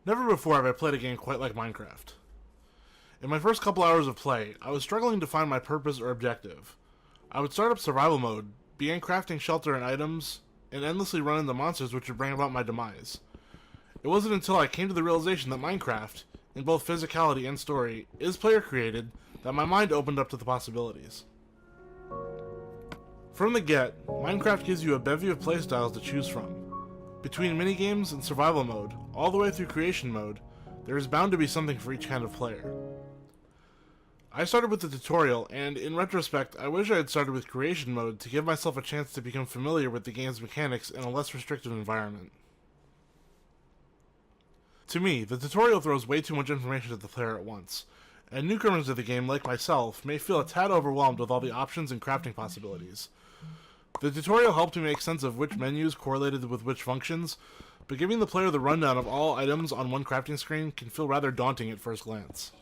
Never before have I played a game quite like Minecraft. In my first couple hours of play, I was struggling to find my purpose or objective. I would start up survival mode, begin crafting shelter and items, and endlessly run into monsters which would bring about my demise. It wasn't until I came to the realization that Minecraft, in both physicality and story, is player created, that my mind opened up to the possibilities. From the get, Minecraft gives you a bevy of playstyles to choose from. Between minigames and survival mode, all the way through creation mode, there is bound to be something for each kind of player. I started with the tutorial, and in retrospect, I wish I had started with creation mode to give myself a chance to become familiar with the game's mechanics in a less restrictive environment. To me, the tutorial throws way too much information at the player at once, and newcomers to the game, like myself, may feel a tad overwhelmed with all the options and crafting possibilities. The tutorial helped me make sense of which menus correlated with which functions, but giving the player the rundown of all items on one crafting screen can feel rather daunting at first glance.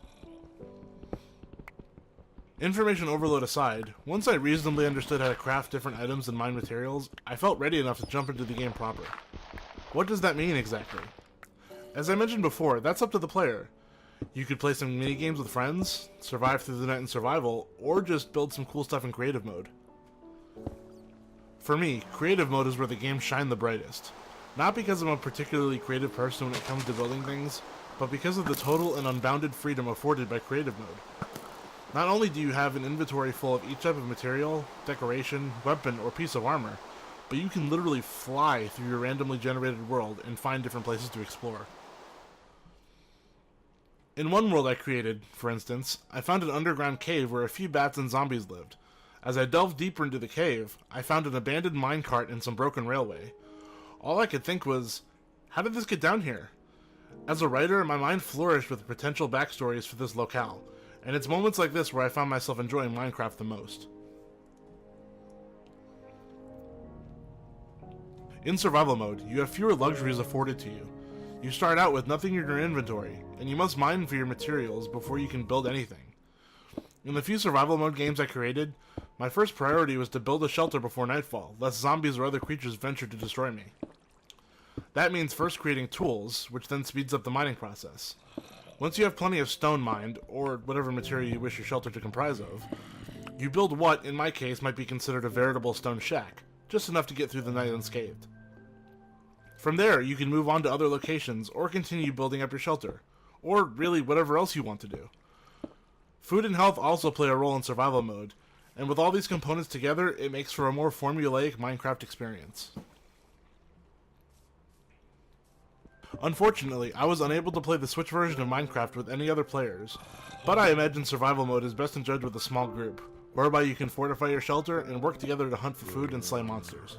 Information overload aside, once I reasonably understood how to craft different items and mine materials, I felt ready enough to jump into the game proper. What does that mean exactly? As I mentioned before, that's up to the player. You could play some minigames with friends, survive through the night in survival, or just build some cool stuff in creative mode. For me, creative mode is where the game shines the brightest. Not because I'm a particularly creative person when it comes to building things, but because of the total and unbounded freedom afforded by creative mode. Not only do you have an inventory full of each type of material, decoration, weapon, or piece of armor, but you can literally fly through your randomly generated world and find different places to explore. In one world I created, for instance, I found an underground cave where a few bats and zombies lived. As I delved deeper into the cave, I found an abandoned minecart and some broken railway. All I could think was, how did this get down here? As a writer, my mind flourished with potential backstories for this locale, and it's moments like this where I found myself enjoying Minecraft the most. In survival mode, you have fewer luxuries afforded to you. You start out with nothing in your inventory, and you must mine for your materials before you can build anything. In the few survival mode games I created, my first priority was to build a shelter before nightfall, lest zombies or other creatures venture to destroy me. That means first creating tools, which then speeds up the mining process. Once you have plenty of stone mined, or whatever material you wish your shelter to comprise of, you build what, in my case, might be considered a veritable stone shack, just enough to get through the night unscathed. From there, you can move on to other locations, or continue building up your shelter, or really whatever else you want to do. Food and health also play a role in survival mode, and with all these components together, it makes for a more formulaic Minecraft experience. Unfortunately, I was unable to play the Switch version of Minecraft with any other players, but I imagine survival mode is best enjoyed with a small group, whereby you can fortify your shelter and work together to hunt for food and slay monsters.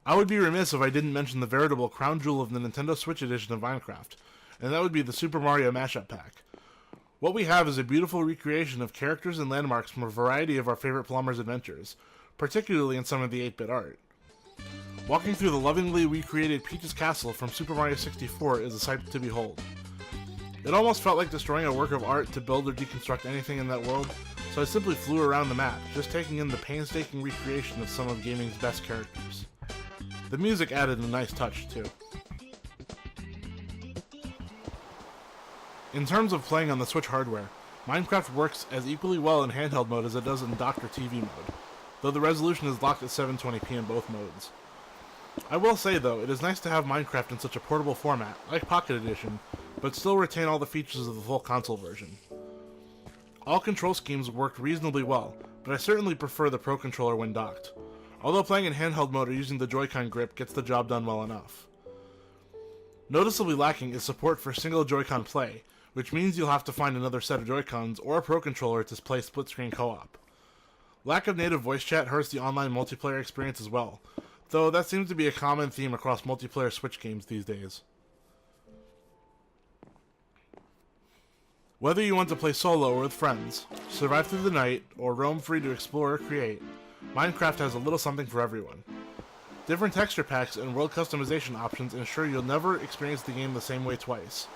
I would be remiss if I didn't mention the veritable crown jewel of the Nintendo Switch edition of Minecraft, and that would be the Super Mario Mashup Pack. What we have is a beautiful recreation of characters and landmarks from a variety of our favorite plumbers' adventures, particularly in some of the 8-bit art. Walking through the lovingly recreated Peach's Castle from Super Mario 64 is a sight to behold. It almost felt like destroying a work of art to build or deconstruct anything in that world, so I simply flew around the map, just taking in the painstaking recreation of some of gaming's best characters. The music added a nice touch, too. In terms of playing on the Switch hardware, Minecraft works as equally well in handheld mode as it does in docked or TV mode, though the resolution is locked at 720p in both modes. I will say though, it is nice to have Minecraft in such a portable format, like Pocket Edition, but still retain all the features of the full console version. All control schemes worked reasonably well, but I certainly prefer the Pro Controller when docked, although playing in handheld mode or using the Joy-Con grip gets the job done well enough. Noticeably lacking is support for single Joy-Con play, which means you'll have to find another set of Joy-Cons or a Pro Controller to play split-screen co-op. Lack of native voice chat hurts the online multiplayer experience as well, though that seems to be a common theme across multiplayer Switch games these days. Whether you want to play solo or with friends, survive through the night, or roam free to explore or create, Minecraft has a little something for everyone. Different texture packs and world customization options ensure you'll never experience the game the same way twice.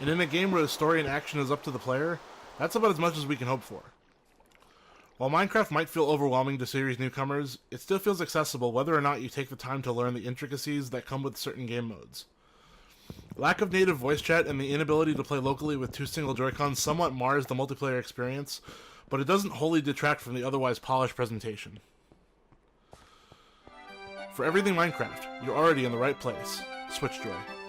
And in a game where the story and action is up to the player, that's about as much as we can hope for. While Minecraft might feel overwhelming to series newcomers, it still feels accessible whether or not you take the time to learn the intricacies that come with certain game modes. Lack of native voice chat and the inability to play locally with 2 single Joy-Cons somewhat mars the multiplayer experience, but it doesn't wholly detract from the otherwise polished presentation. For everything Minecraft, you're already in the right place. Switch Joy.